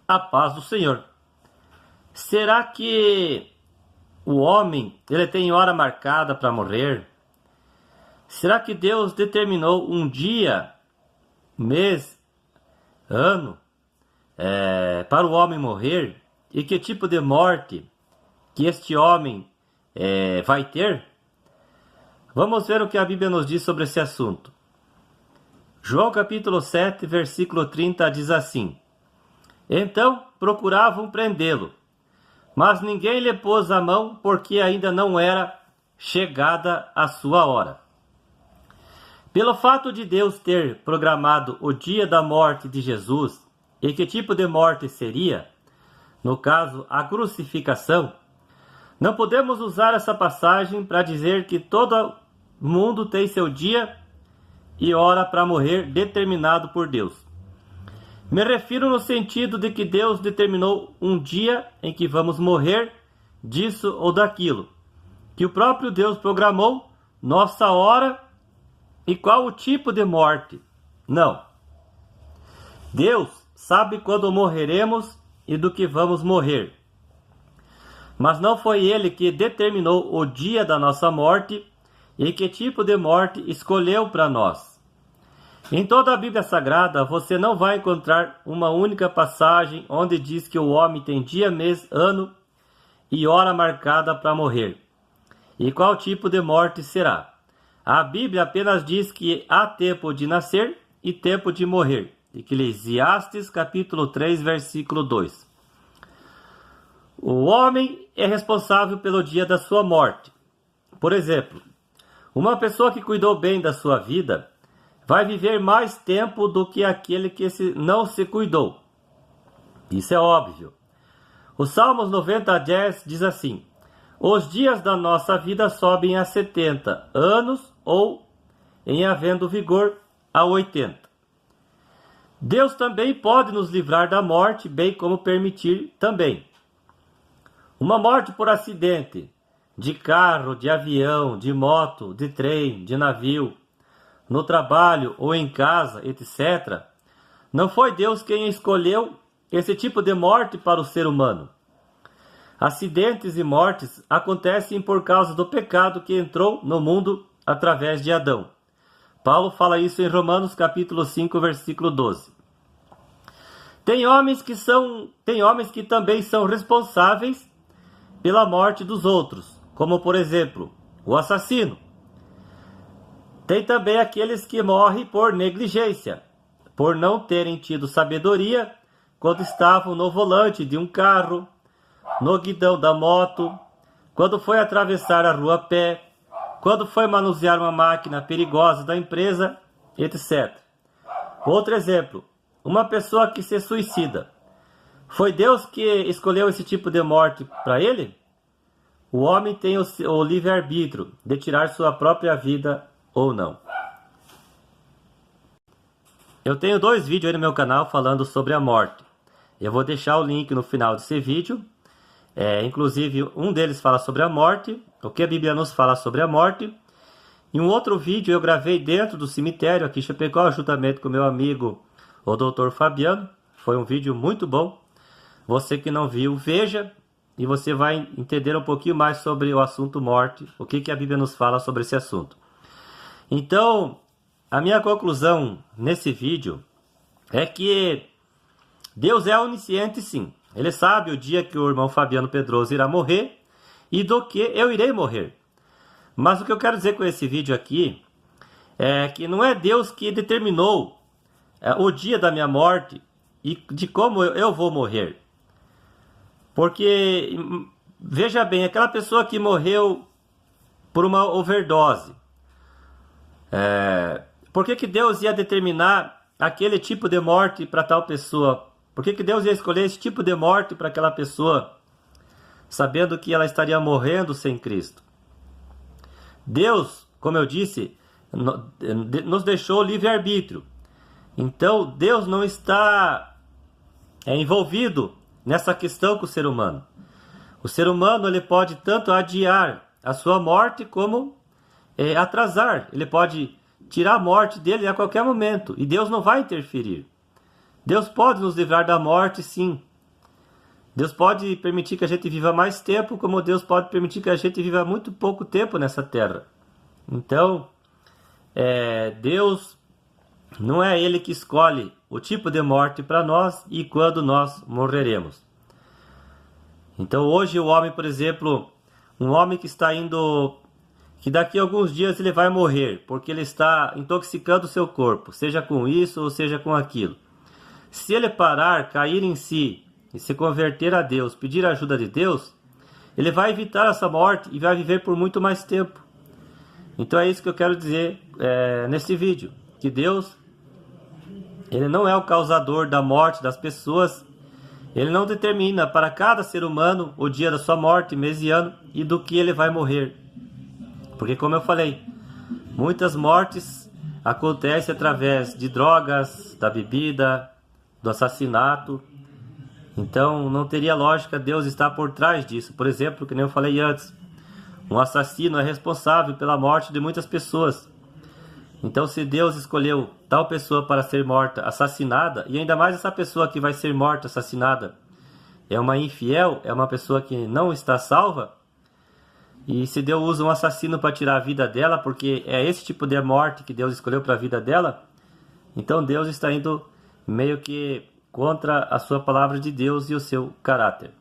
A paz do Senhor. Será que o homem ele tem hora marcada para morrer? Será que Deus determinou um dia, mês, ano para o homem morrer? E que tipo de morte que este homem vai ter? Vamos ver o que a Bíblia nos diz sobre esse assunto. João capítulo 7, versículo 30 diz assim: Então procuravam prendê-lo, mas ninguém lhe pôs a mão, porque ainda não era chegada a sua hora. Pelo fato de Deus ter programado o dia da morte de Jesus, e que tipo de morte seria, no caso, a crucificação, não podemos usar essa passagem para dizer que todo mundo tem seu dia e hora para morrer determinado por Deus. Me refiro no sentido de que Deus determinou um dia em que vamos morrer disso ou daquilo, que o próprio Deus programou nossa hora e qual o tipo de morte. Não. Deus sabe quando morreremos e do que vamos morrer. Mas não foi Ele que determinou o dia da nossa morte e que tipo de morte escolheu para nós. Em toda a Bíblia Sagrada, você não vai encontrar uma única passagem onde diz que o homem tem dia, mês, ano e hora marcada para morrer. E qual tipo de morte será? A Bíblia apenas diz que há tempo de nascer e tempo de morrer. Eclesiastes capítulo 3, versículo 2. O homem é responsável pelo dia da sua morte. Por exemplo, uma pessoa que cuidou bem da sua vida vai viver mais tempo do que aquele que não se cuidou. Isso é óbvio. O Salmos 90:10 diz assim: Os dias da nossa vida sobem a 70 anos ou, em havendo vigor, a 80. Deus também pode nos livrar da morte, bem como permitir também. Uma morte por acidente, de carro, de avião, de moto, de trem, de navio, no trabalho ou em casa, etc., não foi Deus quem escolheu esse tipo de morte para o ser humano. Acidentes e mortes acontecem por causa do pecado que entrou no mundo através de Adão. Paulo fala isso em Romanos capítulo 5, versículo 12. Tem homens que também são responsáveis pela morte dos outros, como por exemplo, o assassino. Tem também aqueles que morrem por negligência, por não terem tido sabedoria quando estavam no volante de um carro, no guidão da moto, quando foi atravessar a rua a pé, quando foi manusear uma máquina perigosa da empresa, etc. Outro exemplo, uma pessoa que se suicida. Foi Deus que escolheu esse tipo de morte para ele? O homem tem o livre-arbítrio de tirar sua própria vida ou não. Eu tenho 2 vídeos aí no meu canal falando sobre a morte. Eu vou deixar o link no final desse vídeo. Inclusive, um deles fala sobre a morte, o que a Bíblia nos fala sobre a morte. E um outro vídeo eu gravei dentro do cemitério aqui em Chapecó, juntamente com meu amigo, o Dr. Fabiano. Foi um vídeo muito bom. Você que não viu, veja. E você vai entender um pouquinho mais sobre o assunto morte, o que a Bíblia nos fala sobre esse assunto. Então, a minha conclusão nesse vídeo é que Deus é onisciente, sim. Ele sabe o dia que o irmão Fabiano Pedroso irá morrer e do que eu irei morrer. Mas o que eu quero dizer com esse vídeo aqui é que não é Deus que determinou o dia da minha morte e de como eu vou morrer. Porque, veja bem, aquela pessoa que morreu por uma overdose, por que Deus ia determinar aquele tipo de morte para tal pessoa? Por que Deus ia escolher esse tipo de morte para aquela pessoa, sabendo que ela estaria morrendo sem Cristo? Deus, como eu disse, nos deixou livre-arbítrio. Então, Deus não está envolvido nessa questão com o ser humano. O ser humano ele pode tanto adiar a sua morte como atrasar. Ele pode tirar a morte dele a qualquer momento. E Deus não vai interferir. Deus pode nos livrar da morte, sim. Deus pode permitir que a gente viva mais tempo, como Deus pode permitir que a gente viva muito pouco tempo nessa terra. Então, Deus não é Ele que escolhe o tipo de morte para nós e quando nós morreremos. Então hoje o homem, por exemplo, um homem que está indo, que daqui a alguns dias ele vai morrer, porque ele está intoxicando o seu corpo, seja com isso ou seja com aquilo. Se ele parar, cair em si e se converter a Deus, pedir a ajuda de Deus, ele vai evitar essa morte e vai viver por muito mais tempo. Então é isso que eu quero dizer nesse vídeo, que Deus, Ele não é o causador da morte das pessoas. Ele não determina para cada ser humano o dia da sua morte, mês e ano, e do que ele vai morrer. Porque, como eu falei, muitas mortes acontecem através de drogas, da bebida, do assassinato. Então, não teria lógica Deus estar por trás disso. Por exemplo, que nem eu falei antes, um assassino é responsável pela morte de muitas pessoas. Então, se Deus escolheu tal pessoa para ser morta, assassinada, e ainda mais essa pessoa que vai ser morta, assassinada, é uma infiel, é uma pessoa que não está salva, e se Deus usa um assassino para tirar a vida dela, porque é esse tipo de morte que Deus escolheu para a vida dela, então Deus está indo meio que contra a sua palavra de Deus e o seu caráter.